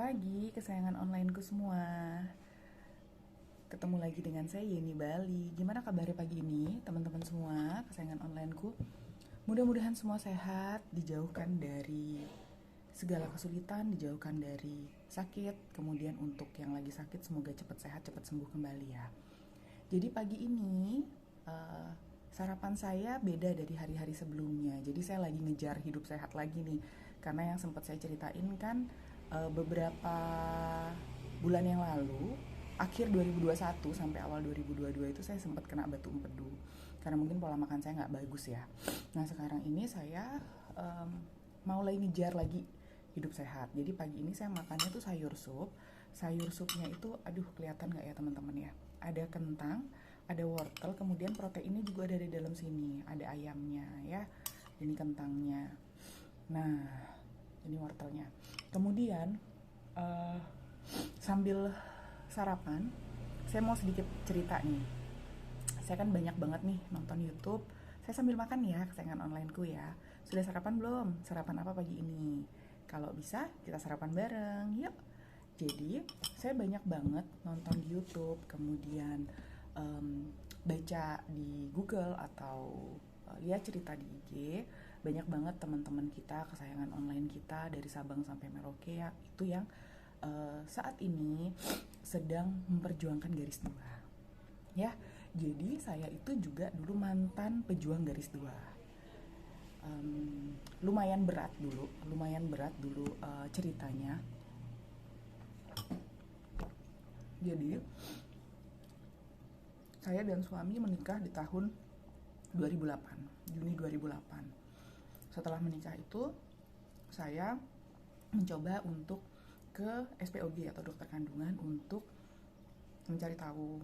pagi kesayangan onlineku semua. Ketemu lagi dengan saya Yeni Bali. Gimana kabarnya pagi ini teman-teman semua kesayangan onlineku? Mudah-mudahan semua sehat, dijauhkan dari segala kesulitan, dijauhkan dari sakit. Kemudian untuk yang lagi sakit semoga cepat sehat, cepat sembuh kembali ya. Jadi pagi ini sarapan saya beda dari hari-hari sebelumnya. Jadi saya lagi ngejar hidup sehat lagi nih. Karena yang sempat saya ceritain kan beberapa bulan yang lalu, akhir 2021 sampai awal 2022 itu saya sempat kena batu empedu. Karena mungkin pola makan saya nggak bagus ya. Nah sekarang ini saya mau lagi ngejar lagi hidup sehat. Jadi pagi ini saya makannya tuh sayur sup. Sayur supnya itu, aduh kelihatan nggak ya teman-teman ya? Ada kentang, ada wortel, kemudian proteinnya juga ada di dalam sini. Ada ayamnya ya, ini kentangnya. Nah, ini wortelnya. Kemudian sambil sarapan, saya mau sedikit cerita nih. Saya kan banyak banget nih nonton YouTube. Saya sambil makan ya, kesayangan onlineku ya. Sudah sarapan belum? Sarapan apa pagi ini? Kalau bisa, kita sarapan bareng. Yuk. Jadi, saya banyak banget nonton di YouTube, kemudian baca di Google atau lihat cerita di IG. Banyak banget teman-teman kita, kesayangan online kita dari Sabang sampai Merauke ya, itu yang saat ini sedang memperjuangkan garis dua. Ya, jadi saya itu juga dulu mantan pejuang garis dua. Lumayan berat dulu ceritanya. Jadi saya dan suami menikah di tahun 2008, Juni 2008. Setelah menikah itu saya mencoba untuk ke SPOG atau dokter kandungan untuk mencari tahu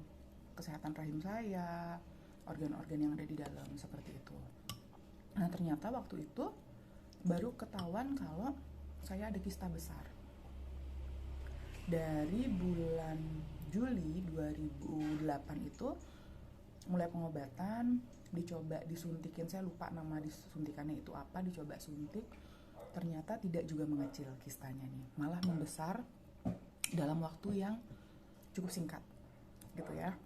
kesehatan rahim saya, organ-organ yang ada di dalam seperti itu. Nah ternyata waktu itu baru ketahuan kalau saya ada kista besar. Dari bulan Juli 2008 itu mulai pengobatan, dicoba disuntikin, saya lupa nama disuntikannya itu apa, dicoba suntik, ternyata tidak juga mengecil kistanya nih, malah membesar dalam waktu yang cukup singkat gitu ya.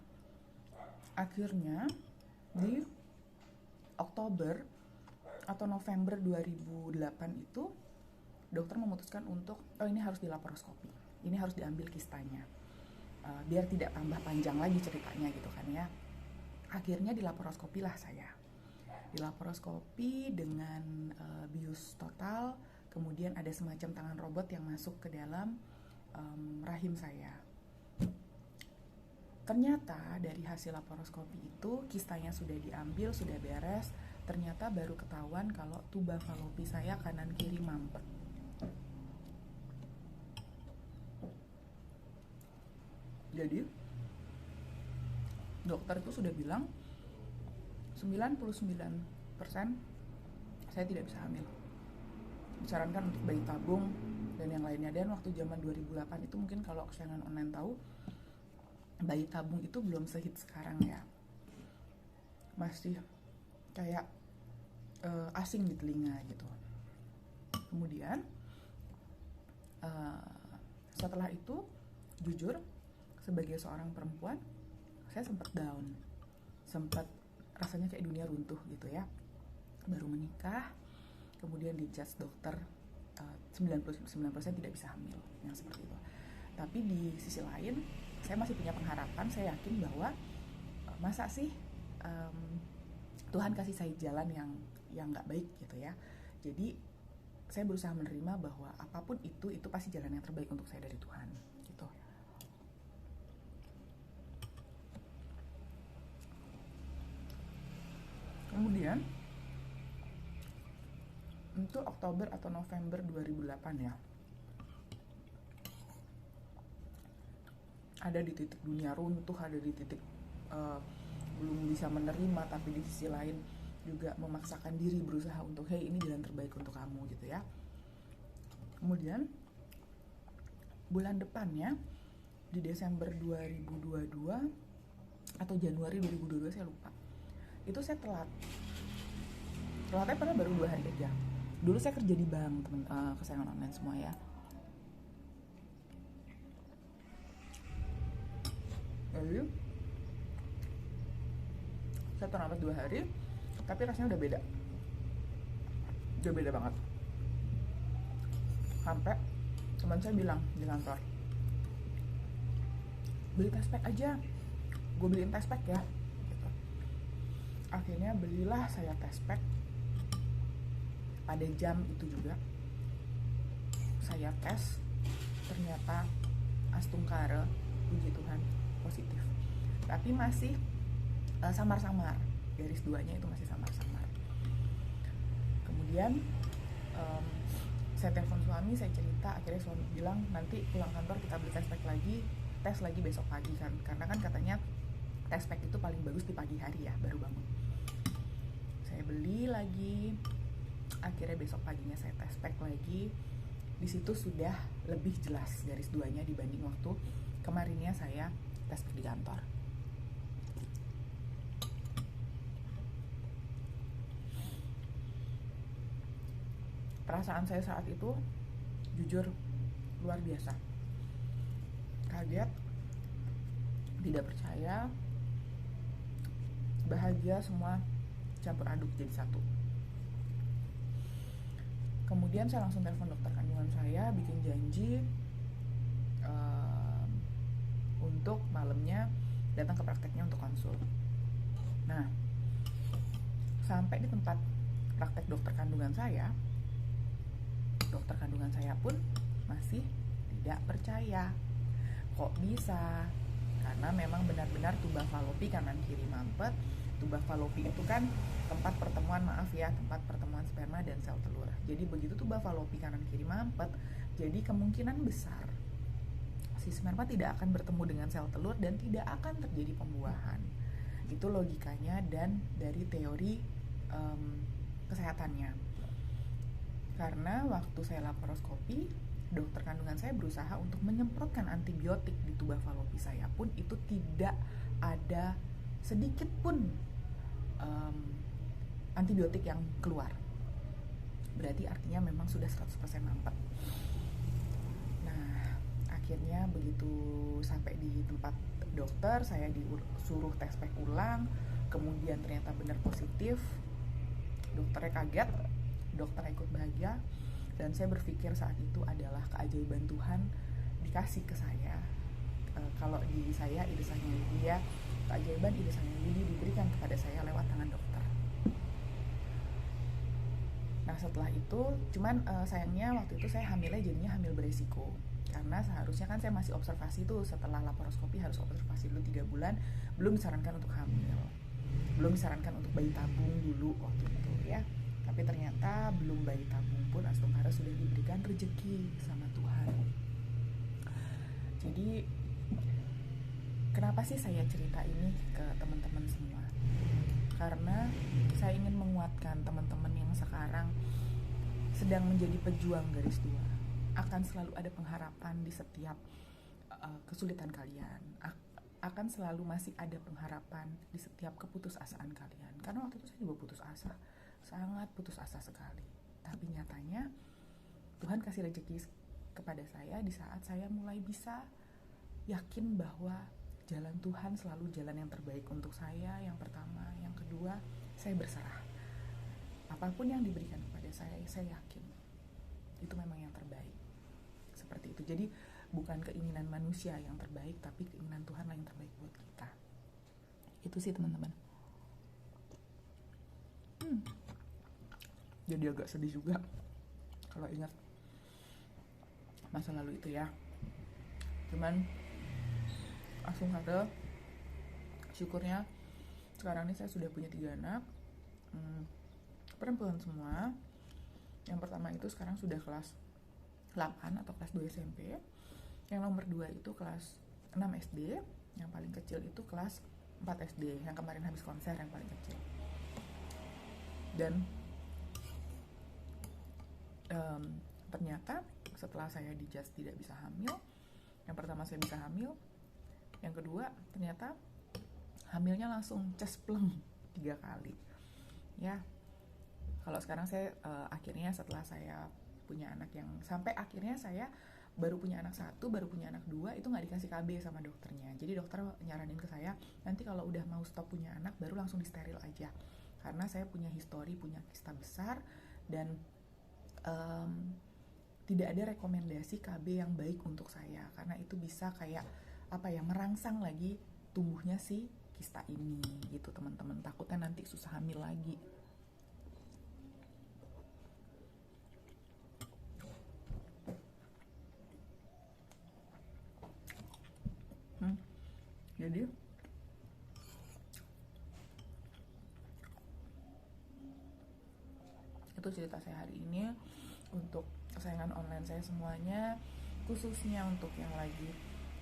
Akhirnya di Oktober atau November 2008 itu dokter memutuskan untuk ini harus dilaparoskopi, ini harus diambil kistanya biar tidak tambah panjang lagi ceritanya gitu kan ya. Akhirnya dilaparoskopi lah saya, dilaparoskopi dengan bius total, kemudian ada semacam tangan robot yang masuk ke dalam rahim saya. Ternyata dari hasil laparoskopi itu kistanya sudah diambil, sudah beres. Ternyata baru ketahuan kalau tuba falopi saya kanan kiri mampet. Jadi dokter itu sudah bilang 99% saya tidak bisa hamil. Disarankan untuk bayi tabung dan yang lainnya. Dan waktu zaman 2008 itu mungkin kalau kesayangan online tahu, bayi tabung itu belum sehit sekarang ya. Masih kayak asing di telinga gitu. Kemudian setelah itu jujur sebagai seorang perempuan saya sempat down, sempat rasanya kayak dunia runtuh gitu ya. Baru menikah, kemudian dijudge dokter 99% tidak bisa hamil, yang seperti itu. Tapi di sisi lain saya masih punya pengharapan, saya yakin bahwa masa sih Tuhan kasih saya jalan yang nggak baik gitu ya. Jadi saya berusaha menerima bahwa apapun itu pasti jalan yang terbaik untuk saya dari Tuhan gitu. Kemudian itu Oktober atau November 2008 ya, ada di titik dunia runtuh, ada di titik belum bisa menerima, tapi di sisi lain juga memaksakan diri berusaha untuk hey ini jalan terbaik untuk kamu gitu ya. Kemudian bulan depannya di Desember 2022 atau Januari 2022 saya lupa, itu saya telatnya pernah baru 2 hari aja. Dulu saya kerja di bank, kesayangan online semua ya. Jadi saya terlambat 2 hari, tapi rasanya udah beda banget. Sampai teman saya bilang di kantor, beli test pack aja, gue beliin test pack ya gitu. Akhirnya belilah saya test pack. Pada jam itu juga saya tes, ternyata Astungkara, puji Tuhan, positif. Tapi masih samar-samar, garis 2-nya itu masih samar-samar. Kemudian saya telepon suami, saya cerita, akhirnya suami bilang nanti pulang kantor kita beli test pack lagi, tes lagi besok pagi kan, karena kan katanya test pack itu paling bagus di pagi hari ya, baru bangun. Saya beli lagi, akhirnya besok paginya saya test pack lagi. Di situ sudah lebih jelas garis 2-nya dibanding waktu kemarinnya saya test pack di kantor. Perasaan saya saat itu jujur luar biasa. Kaget, tidak percaya, bahagia, semua campur aduk jadi satu. Kemudian saya langsung telepon dokter kandungan saya, bikin janji untuk malamnya datang ke prakteknya untuk konsul. Nah, sampai di tempat praktek dokter kandungan saya pun masih tidak percaya. Kok bisa? Karena memang benar-benar tuba falopi kanan kiri mampet. Tuba falopi itu kan tempat pertemuan sperma dan sel telur. Jadi begitu tuba falopi kanan kiri mampet, jadi kemungkinan besar si sperma tidak akan bertemu dengan sel telur dan tidak akan terjadi pembuahan. Itu logikanya dan dari teori kesehatannya. Karena waktu saya laparoskopi, dokter kandungan saya berusaha untuk menyemprotkan antibiotik di tuba falopi saya pun itu tidak ada sedikit pun antibiotik yang keluar. Berarti artinya memang sudah 100% mampet. Nah, akhirnya begitu sampai di tempat dokter, saya disuruh tes pack ulang, kemudian ternyata benar positif. Dokternya kaget, dokternya ikut bahagia, dan saya berpikir saat itu adalah keajaiban Tuhan dikasih ke saya. Kalau di saya irisannya dia, keajaiban irisannya Yudi diberikan kepada saya lewat tangan dokter. Nah setelah itu, cuman sayangnya waktu itu saya hamilnya jadinya hamil beresiko. Karena seharusnya kan saya masih observasi tuh, setelah laparoskopi harus observasi dulu 3 bulan, belum disarankan untuk hamil. Belum disarankan untuk bayi tabung dulu waktu itu ya. Tapi ternyata belum bayi tabung pun Astungkara sudah diberikan rezeki sama Tuhan. Jadi kenapa sih saya cerita ini ke teman-teman semua? Karena saya ingin menguatkan teman-teman yang sekarang sedang menjadi pejuang garis 2. Akan selalu ada pengharapan di setiap kesulitan kalian. Akan selalu masih ada pengharapan di setiap keputusasaan kalian. Karena waktu itu saya juga putus asa, sangat putus asa sekali. Tapi nyatanya Tuhan kasih rezeki kepada saya di saat saya mulai bisa yakin bahwa jalan Tuhan selalu jalan yang terbaik untuk saya. Yang pertama, yang kedua, saya berserah. Apapun yang diberikan kepada saya yakin itu memang yang terbaik. Seperti itu. Jadi bukan keinginan manusia yang terbaik, tapi keinginan Tuhan lah yang terbaik buat kita. Itu sih teman-teman. Jadi agak sedih juga kalau ingat masa lalu itu ya. Cuman Astungkara, syukurnya sekarang ini saya sudah punya 3 anak, perempuan semua. Yang pertama itu sekarang sudah kelas 8 atau kelas 2 SMP. Yang nomor 2 itu kelas 6 SD. Yang paling kecil itu kelas 4 SD, yang kemarin habis konser, yang paling kecil. Dan ternyata setelah saya dijudge tidak bisa hamil, yang pertama saya bisa hamil, yang kedua ternyata hamilnya langsung cespleng 3 kali ya. Kalau sekarang saya akhirnya setelah saya punya anak yang sampai akhirnya saya baru punya anak 1, baru punya anak 2 itu nggak dikasih KB sama dokternya. Jadi dokter nyaranin ke saya, nanti kalau udah mau stop punya anak baru langsung disteril aja. Karena saya punya histori, punya kista besar, dan tidak ada rekomendasi KB yang baik untuk saya. Karena itu bisa kayak merangsang lagi tumbuhnya si kista ini gitu teman-teman. Takutnya nanti susah hamil lagi. Jadi itu cerita saya hari ini untuk kesayangan online saya semuanya, khususnya untuk yang lagi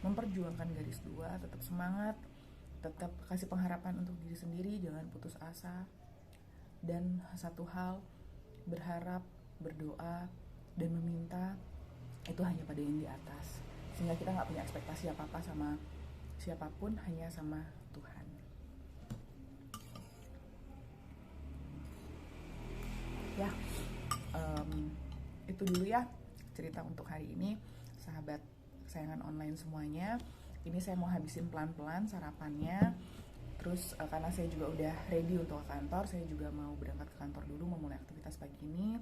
memperjuangkan garis 2. Tetap semangat, tetap kasih pengharapan untuk diri sendiri, jangan putus asa. Dan satu hal, berharap, berdoa, dan meminta itu hanya pada yang di atas, sehingga kita nggak punya ekspektasi apa-apa sama siapapun, hanya sama Tuhan. Ya, itu dulu ya cerita untuk hari ini, sahabat kesayangan online semuanya. Ini saya mau habisin pelan-pelan sarapannya. Terus karena saya juga udah ready untuk ke kantor, saya juga mau berangkat ke kantor dulu, memulai aktivitas pagi ini.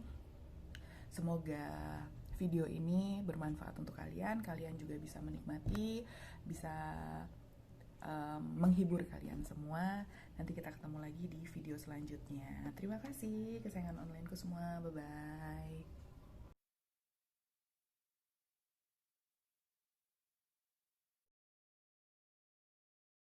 Semoga video ini bermanfaat untuk kalian. Kalian juga bisa menikmati, bisa menghibur kalian semua. Nanti kita ketemu lagi di video selanjutnya. Terima kasih kesayangan onlineku semua. Bye-bye.